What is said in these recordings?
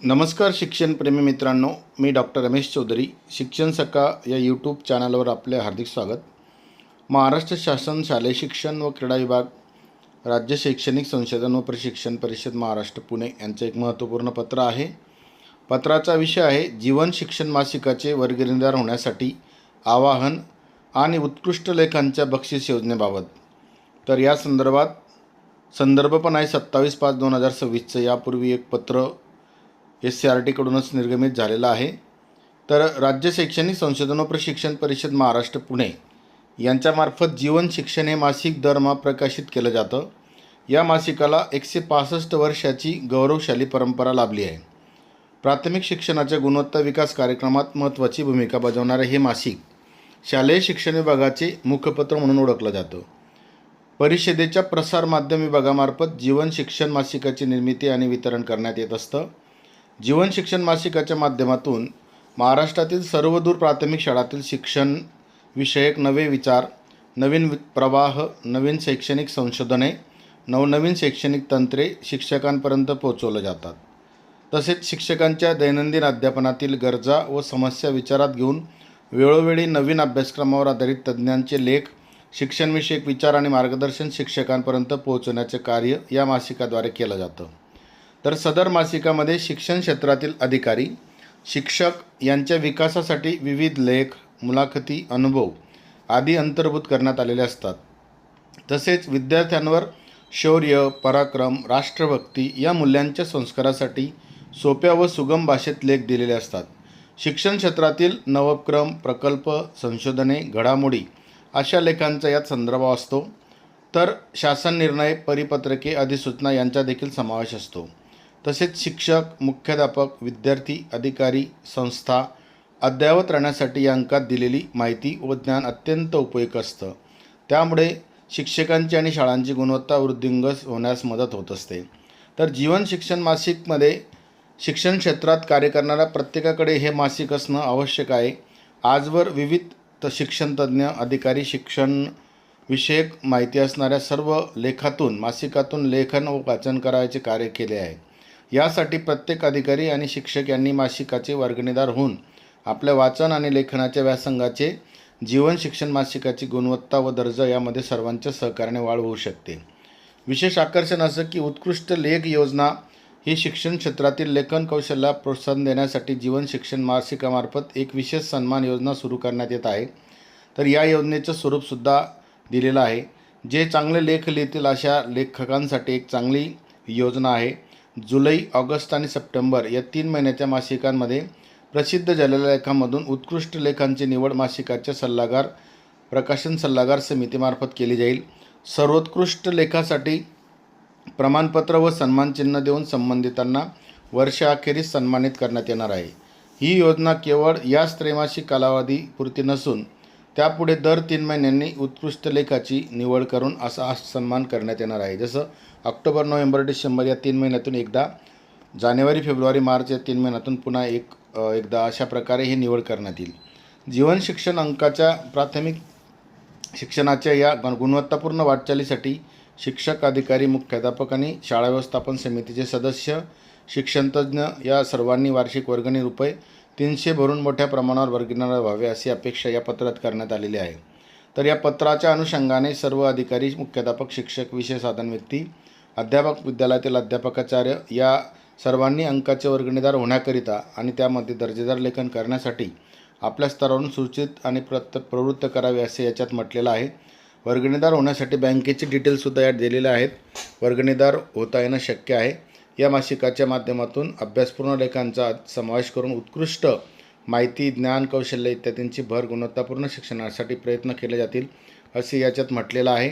नमस्कार शिक्षणप्रेमी मित्रांनो, मी डॉक्टर रमेश चौधरी. शिक्षण सखा या यूट्यूब चॅनलवर आपले हार्दिक स्वागत. महाराष्ट्र शासन शालेय शिक्षण व क्रीडा विभाग, राज्य शैक्षणिक संशोधन व प्रशिक्षण परिषद महाराष्ट्र पुणे यांचे एक महत्त्वपूर्ण पत्र आहे. पत्राचा विषय आहे जीवन शिक्षण मासिकाचे वर्गणीदार होण्यासाठी आवाहन आणि उत्कृष्ट लेखांच्या बक्षीस योजनेबाबत. तर या संदर्भ पण आहे 27/5/2026. यापूर्वी एक पत्र SCRT कडूनच निर्गमित झालेला आहे. तर राज्य शैक्षणिक संशोधन व प्रशिक्षण परिषद महाराष्ट्र पुणे यांच्यामार्फत जीवन शिक्षण हे मासिक दरमहा प्रकाशित केलं जातं. या मासिकाला 165 वर्षाची गौरवशाली परंपरा लाभली आहे. प्राथमिक शिक्षणाच्या गुणवत्ता विकास कार्यक्रमात महत्त्वाची भूमिका बजावणारे हे मासिक शालेय शिक्षण विभागाचे मुखपत्र म्हणून ओळखलं जातं. परिषदेच्या प्रसार माध्यम विभागामार्फत जीवन शिक्षण मासिकाची निर्मिती आणि वितरण करण्यात येत असतं. जीवन शिक्षण मासिकाच्या माध्यमातून महाराष्ट्रातील सर्वदूर प्राथमिक शाळांतील शिक्षण विषयक नवे विचार, नवीन प्रवाह, नवीन शैक्षणिक संशोधने, नवनवीन शैक्षणिक तंत्रे शिक्षकांपर्यंत पोहोचवलं जातात. तसेच शिक्षकांच्या दैनंदिन अध्यापनातील गरजा व समस्या विचारात घेऊन वेळोवेळी नवीन अभ्यासक्रमावर आधारित तज्ज्ञांचे लेख, शिक्षणविषयक विचार आणि मार्गदर्शन शिक्षकांपर्यंत पोहोचवण्याचे कार्य या मासिकाद्वारे केलं जातं. तर सदर मासिकामध्ये शिक्षण क्षेत्रातील अधिकारी, शिक्षक यांच्या विकासासाठी विविध लेख, मुलाखती, अनुभव आदी अंतर्भूत करण्यात आलेले असतात. तसेच विद्यार्थ्यांवर शौर्य, पराक्रम, राष्ट्रभक्ती या मूल्यांच्या संस्कारासाठी सोप्या व सुगम भाषेत लेख दिलेले असतात. शिक्षण क्षेत्रातील नवोपक्रम, प्रकल्प, संशोधने, घडामोडी अशा लेखांचा यात संदर्भ असतो. तर शासन निर्णय, परिपत्रके, अधिसूचना यांचा देखील समावेश असतो. तसेच शिक्षक, मुख्याध्यापक, विद्यार्थी, अधिकारी, संस्था अद्ययावत राहण्यासाठी या अंकात दिलेली माहिती व ज्ञान अत्यंत उपयुक्त असतं. त्यामुळे शिक्षकांची आणि शाळांची गुणवत्ता वृद्धिंगत होण्यास मदत होत असते. तर जीवन शिक्षण मासिकमध्ये शिक्षण क्षेत्रात कार्य करणाऱ्या प्रत्येकाकडे हे मासिक असणं आवश्यक आहे. आजवर विविध शिक्षणतज्ज्ञ, अधिकारी शिक्षण विषयक माहिती असणाऱ्या सर्व मासिकातून लेखन व वाचन करायचे कार्य केले आहे. यासाठी प्रत्येक अधिकारी आणि शिक्षक यांनी मासिकाचे वर्गणीदार होऊन आपल्या वाचन आणि लेखनाच्या व्यासंगाचे जीवन शिक्षण मासिकाची गुणवत्ता व दर्जा यामध्ये सर्वांच्या सहकार्याने वाढ होऊ शकते. विशेष आकर्षण असं की उत्कृष्ट लेख योजना ही शिक्षण क्षेत्रातील लेखन कौशल्याला प्रोत्साहन देण्यासाठी जीवन शिक्षण मासिकामार्फत एक विशेष सन्मान योजना सुरू करण्यात येत आहे. तर या योजनेचं स्वरूपसुद्धा दिलेलं आहे. जे चांगले लेख लिहितील अशा लेखकांसाठी एक चांगली योजना आहे. जुलै, ऑगस्ट आणि सप्टेंबर या 3 महिन्याच्या मासिकांमध्ये प्रसिद्ध झालेल्या लेखांमधून उत्कृष्ट लेखांची निवड मासिकाच्या प्रकाशन सल्लागार समितीमार्फत केली जाईल. सर्वोत्कृष्ट लेखासाठी प्रमाणपत्र व सन्मानचिन्ह देऊन संबंधितांना वर्षाअखेरीस सन्मानित करण्यात येणार आहे. ही योजना केवळ याच त्रैमासिक कालावधीपुरती नसून त्यापुढे दर 3 महिन्यांनी उत्कृष्ट लेखाची निवड करून असा सन्मान करण्यात येणार आहे. जसं ऑक्टोबर, नोव्हेंबर, डिसेंबर या 3 महिन्यातून एकदा, जानेवारी, फेब्रुवारी, मार्च या 3 महिन्यातून पुन्हा एकदा अशा प्रकारे ही निवड करण्यात येईल. जीवन शिक्षण अंकाच्या प्राथमिक शिक्षणाच्या या गुणवत्तापूर्ण वाटचालीसाठी शिक्षक, अधिकारी, मुख्याध्यापक आणि शाळा व्यवस्थापन समितीचे सदस्य, शिक्षणतज्ज्ञ या सर्वांनी वार्षिक वर्गणी ₹300 भरून मोठ्या प्रमाणावर वर्गणीदार व्हावे अशी अपेक्षा या पत्रात करण्यात आलेली आहे. तर या पत्राच्या अनुषंगाने सर्व अधिकारी, मुख्याध्यापक, शिक्षक, विषय साधन व्यक्ती, अध्यापक, विद्यालयातील अध्यापकाचार्य या सर्वांनी अंकाचे वर्गणीदार होण्याकरिता आणि त्यामध्ये दर्जेदार लेखन करण्यासाठी आपल्या स्तरावरून सूचित आणि प्रवृत्त करावे असे याच्यात म्हटलेलं आहे. वर्गणीदार होण्यासाठी बँकेचे डिटेल्ससुद्धा यात दिलेले आहेत. वर्गणीदार होता येणं शक्य आहे. या मासिकाच्या माध्यमातून अभ्यासपूर्ण लेखांचा समावेश करून उत्कृष्ट माहिती, ज्ञान, कौशल्य इत्यादींची भर गुणवत्तापूर्ण शिक्षणासाठी प्रयत्न केले जातील असे याच्यात म्हटलेलं आहे.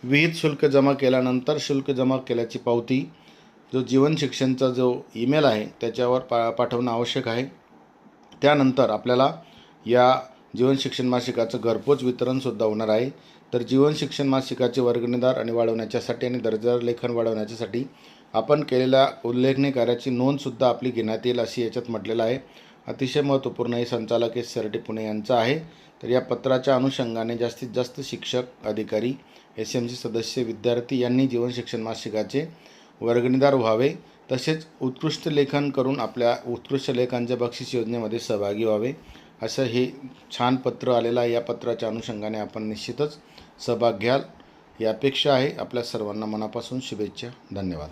विहित शुल्क जमा केल्यानंतर शुल्क जमा केल्याची पावती जो जीवन शिक्षणचा जो ईमेल आहे त्याच्यावर पाठवणं आवश्यक आहे. त्यानंतर आपल्याला या जीवन शिक्षण मासिकाचं घरपोच वितरणसुद्धा होणार आहे. तर जीवन शिक्षण मासिकाचे वर्गणीदार आणि वाढवण्याच्यासाठी आणि दर्जेदार लेखन वाढवण्याच्यासाठी आपण केलेल्या उल्लेखनीय कार्याची नोंदसुद्धा आपली घेण्यात येईल अशी याच्यात म्हटलेलं आहे. अतिशय महत्त्वपूर्ण हे संचालक SCRT पुणे यांचं आहे. तर या पत्राच्या अनुषंगाने जास्तीत जास्त शिक्षक, अधिकारी, SMC सदस्य, विद्यार्थी यांनी जीवन शिक्षण मासिकाचे वर्गणीदार व्हावे तसेच उत्कृष्ट लेखन करून आपल्या उत्कृष्ट लेखांच्या बक्षीस योजनेमध्ये सहभागी व्हावे असं हे छान पत्र आलेलं आहे. या पत्राच्या अनुषंगाने आपण निश्चितच सहभाग घ्याल ही अपेक्षा आहे. आपल्या सर्वांना मनापासून शुभेच्छा. धन्यवाद.